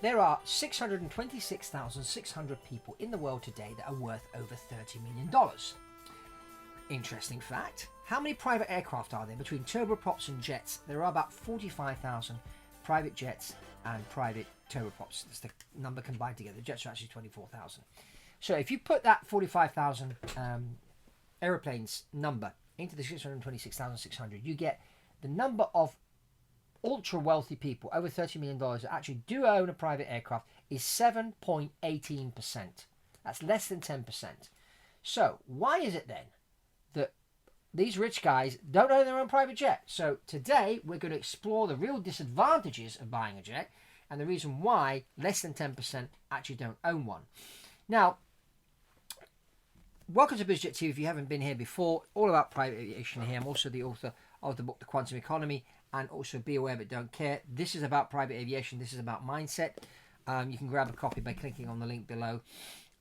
There are 626,600 people in the world today that are worth over $30 million. Interesting fact. How many private aircraft are there? Between turboprops and jets, there are about 45,000 private jets and private turboprops. That's the number combined together. The jets are actually 24,000. So if you put that 45,000 aeroplanes number into the 626,600, you get the number of ultra wealthy people, over $30 million, that actually do own a private aircraft is 7.18%. That's less than 10%. So why is it then that these rich guys don't own their own private jet? So today we're going to explore the real disadvantages of buying a jet and the reason why less than 10% actually don't own one. Now, welcome to BizJetTV if you haven't been here before. All about private aviation here. I'm also the author of the book The Quantum Economy and also Be Aware But Don't Care. This is about private aviation. This is about mindset. You can grab a copy by clicking on the link below.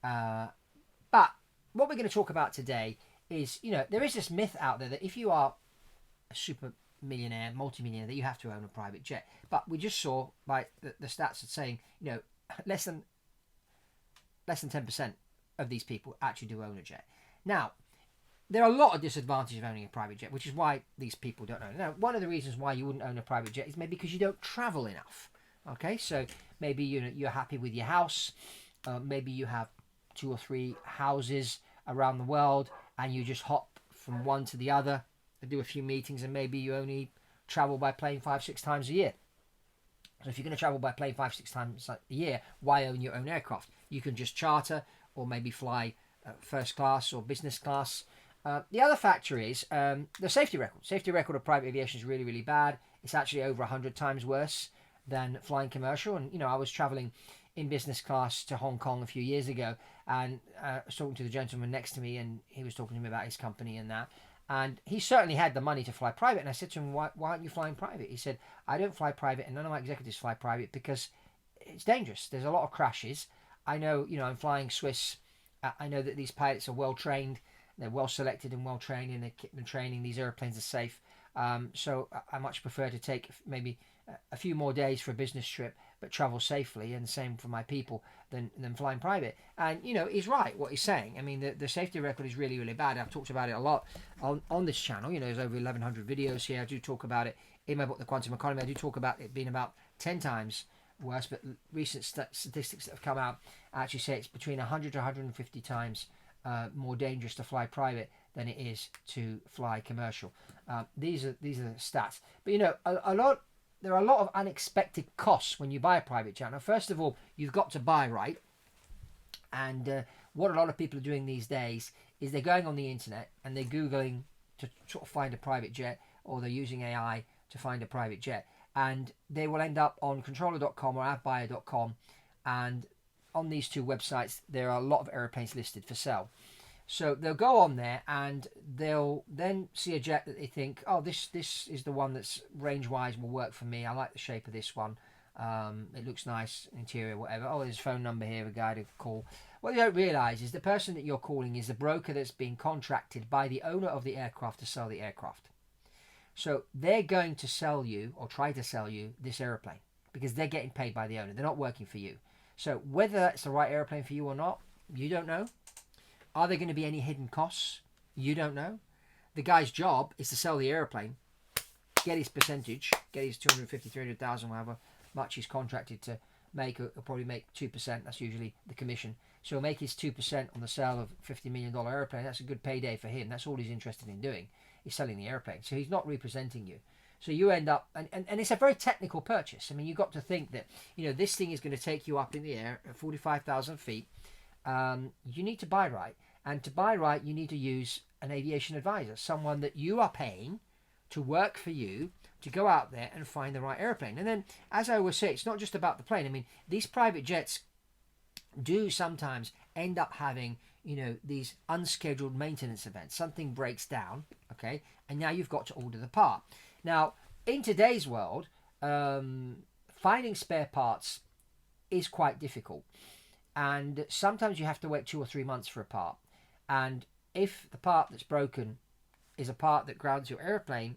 But what we're going to talk about today is, there is this myth out there that if you are a super millionaire, multi-millionaire, that you have to own a private jet. But we just saw by the stats are saying, less than 10% of these people actually do own a jet. Now, there are a lot of disadvantages of owning a private jet, which is why these people don't own it. Now, one of the reasons why you wouldn't own a private jet is maybe because you don't travel enough. Okay, so maybe you're happy with your house. Maybe you have 2 or 3 houses around the world, and you just hop from one to the other and do a few meetings, and maybe you only travel by plane 5-6 times a year. So if you're going to travel by plane 5-6 times a year, why own your own aircraft? You can just charter or maybe fly first class or business class. The other factor is the safety record. Safety record of private aviation is really, really bad. It's actually over 100 times worse than flying commercial. And, I was traveling in business class to Hong Kong a few years ago, and I was talking to the gentleman next to me, and he was talking to me about his company and that. And he certainly had the money to fly private. And I said to him, why aren't you flying private? He said, I don't fly private, and none of my executives fly private because it's dangerous. There's a lot of crashes. I know, I'm flying Swiss. I know that these pilots are well trained. They're well selected and well trained in their training. These airplanes are safe. So I much prefer to take maybe a few more days for a business trip, but travel safely, and same for my people, than flying private. And, he's right what he's saying. I mean, the safety record is really, really bad. I've talked about it a lot on this channel. There's over 1,100 videos here. I do talk about it in my book, The Quantum Economy. I do talk about it being about 10 times worse, but recent statistics that have come out actually say it's between 100 to 150 times more dangerous to fly private than it is to fly commercial. These are the stats. But there are a lot of unexpected costs when you buy a private jet. Now, first of all, you've got to buy right. And what a lot of people are doing these days is they're going on the internet and they're Googling to sort of find a private jet, or they're using AI to find a private jet. And they will end up on controller.com or avbuyer.com, and on these two websites there are a lot of airplanes listed for sale. So they'll go on there and they'll then see a jet that they think, oh, this is the one that's range-wise will work for me. I like the shape of this one. It looks nice, interior, whatever. Oh, there's a phone number here, a guy to call. What you don't realise is the person that you're calling is the broker that's been contracted by the owner of the aircraft to sell the aircraft. So they're going to sell you, or try to sell you, this airplane because they're getting paid by the owner. They're not working for you. So whether that's the right airplane for you or not, you don't know. Are there going to be any hidden costs? You don't know. The guy's job is to sell the airplane, get his percentage, get his 250, 300,000, however much he's contracted to make. He'll probably make 2%. That's usually the commission. So he'll make his 2% on the sale of $50 million airplane. That's a good payday for him. That's all he's interested in doing. He's selling the airplane. So he's not representing you. So you end up, and it's a very technical purchase. I mean, you've got to think that, this thing is going to take you up in the air at 45,000 feet. You need to buy right. And to buy right, you need to use an aviation advisor, someone that you are paying to work for you to go out there and find the right airplane. And then, as I always say, it's not just about the plane. I mean, these private jets do sometimes end up having, these unscheduled maintenance events. Something breaks down, okay, and now you've got to order the part. Now, in today's world, finding spare parts is quite difficult. And sometimes you have to wait 2 or 3 months for a part. And if the part that's broken is a part that grounds your airplane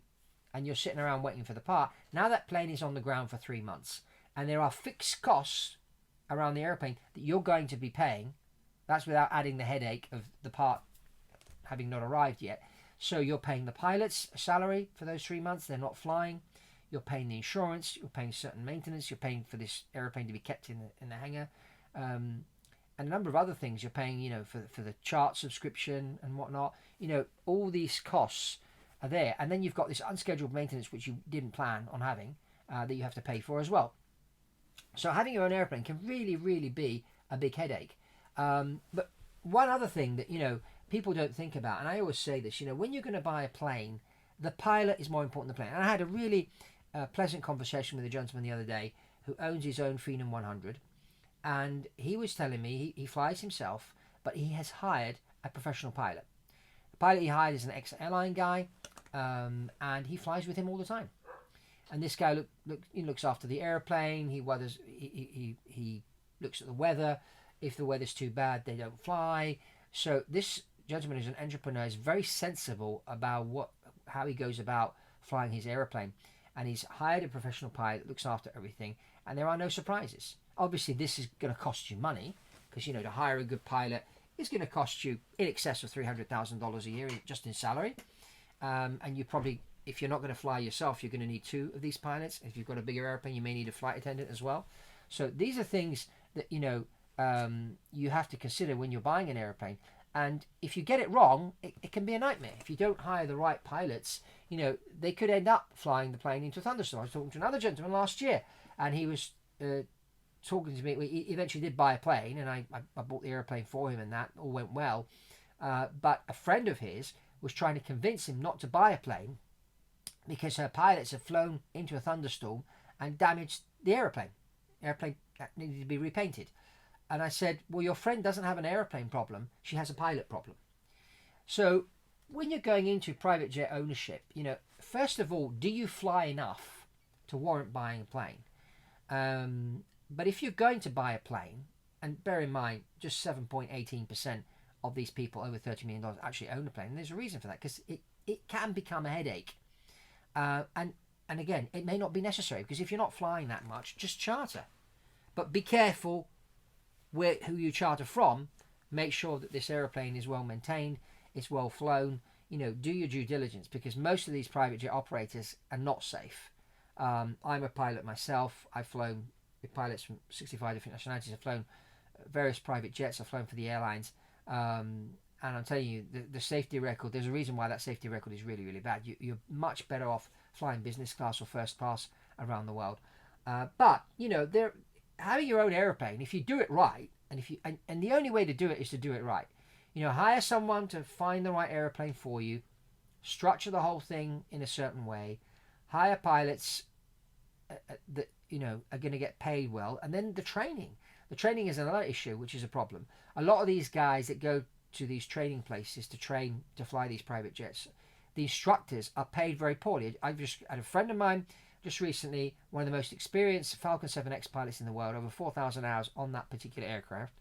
and you're sitting around waiting for the part, now that plane is on the ground for 3 months. And there are fixed costs around the airplane that you're going to be paying. That's without adding the headache of the part having not arrived yet. So you're paying the pilot's salary for those 3 months. They're not flying. You're paying the insurance. You're paying certain maintenance. You're paying for this airplane to be kept in the hangar. And a number of other things. You're paying, for the chart subscription and whatnot. All these costs are there. And then you've got this unscheduled maintenance, which you didn't plan on having, that you have to pay for as well. So having your own airplane can really, really be a big headache. But one other thing that, people don't think about, and I always say this, when you're going to buy a plane, the pilot is more important than the plane. And I had a really pleasant conversation with a gentleman the other day who owns his own Phenom 100. And he was telling me he flies himself, but he has hired a professional pilot. The pilot he hired is an ex-airline guy, and he flies with him all the time. And this guy looks after the airplane. He looks at the weather. If the weather's too bad, they don't fly. So this gentleman is an entrepreneur. Is very sensible about how he goes about flying his airplane, and he's hired a professional pilot that looks after everything. And there are no surprises. Obviously, this is going to cost you money because to hire a good pilot is going to cost you in excess of $300,000 a year just in salary. And you probably, if you're not going to fly yourself, you're going to need 2 of these pilots. If you've got a bigger airplane, you may need a flight attendant as well. So these are things that you have to consider when you're buying an airplane. And if you get it wrong, it can be a nightmare. If you don't hire the right pilots, they could end up flying the plane into a thunderstorm. I was talking to another gentleman last year, and he was talking to me. He eventually did buy a plane, and I bought the airplane for him, and that all went well. But a friend of his was trying to convince him not to buy a plane because her pilots had flown into a thunderstorm and damaged the airplane. The airplane needed to be repainted. And I said, well, your friend doesn't have an airplane problem. She has a pilot problem. So when you're going into private jet ownership, first of all, do you fly enough to warrant buying a plane? But if you're going to buy a plane, and bear in mind, just 7.18% of these people over $30 million actually own a plane. And there's a reason for that, because it can become a headache. And again, it may not be necessary, because if you're not flying that much, just charter. But be careful who you charter from. Make sure that this airplane is well maintained, it's well flown. Do your due diligence, because most of these private jet operators are not safe. I'm a pilot myself. I've flown with pilots from 65 different nationalities. I've flown various private jets. I've flown for the airlines. And I'm telling you, the safety record, there's a reason why that safety record is really, really bad. You're much better off flying business class or first class around the world. But having your own airplane, if you do it right, and the only way to do it is to do it right. Hire someone to find the right airplane for you, structure the whole thing in a certain way, hire pilots that are going to get paid well, and then the training. The training is another issue, which is a problem. A lot of these guys that go to these training places to train to fly these private jets, the instructors are paid very poorly. I've just had a friend of mine just recently, one of the most experienced Falcon 7X pilots in the world, over 4,000 hours on that particular aircraft,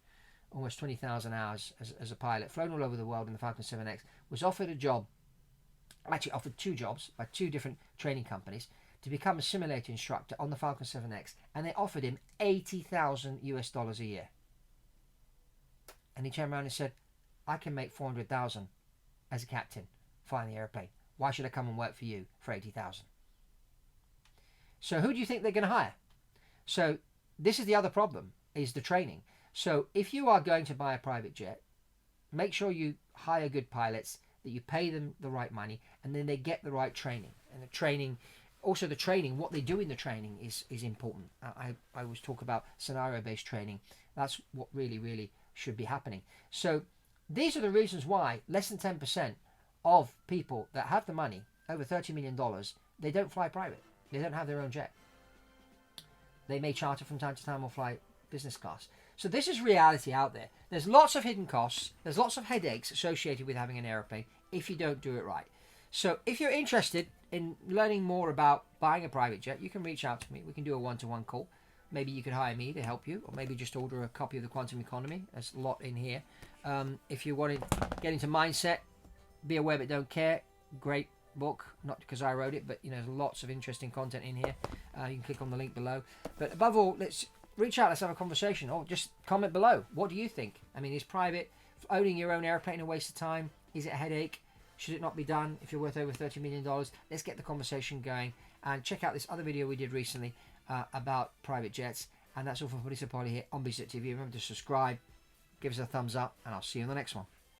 almost 20,000 hours as a pilot, flown all over the world in the Falcon 7X, was offered a job, actually offered 2 jobs by 2 different training companies to become a simulator instructor on the Falcon 7X, and they offered him $80,000 a year. And he turned around and said, I can make 400,000 as a captain flying the airplane. Why should I come and work for you for 80,000? So who do you think they're going to hire? So this is the other problem, is the training. So if you are going to buy a private jet, make sure you hire good pilots, that you pay them the right money, and then they get the right training. And the training, what they do in the training is important. I always talk about scenario-based training. That's what really, really should be happening. So these are the reasons why less than 10% of people that have the money, over $30 million, they don't fly private. They don't have their own jet. They may charter from time to time or fly business class. So this is reality out there. There's lots of hidden costs. There's lots of headaches associated with having an airplane if you don't do it right. So if you're interested in learning more about buying a private jet, you can reach out to me. We can do a one-to-one call. Maybe you could hire me to help you, or maybe just order a copy of the Quantum Economy. There's a lot in here. If you want to get into mindset, Be Aware But Don't Care, great book, not because I wrote it, but there's lots of interesting content in here. You can click on the link below. But above all, let's reach out. Let's have a conversation, or just comment below. What do you think? I mean, is private owning your own airplane a waste of time? Is it a headache? Should it not be done if you're worth over $30 million? Let's get the conversation going. And check out this other video we did recently about private jets. And that's all from Producer Polly here on BizJetTV. Remember to subscribe, give us a thumbs up, and I'll see you on the next one.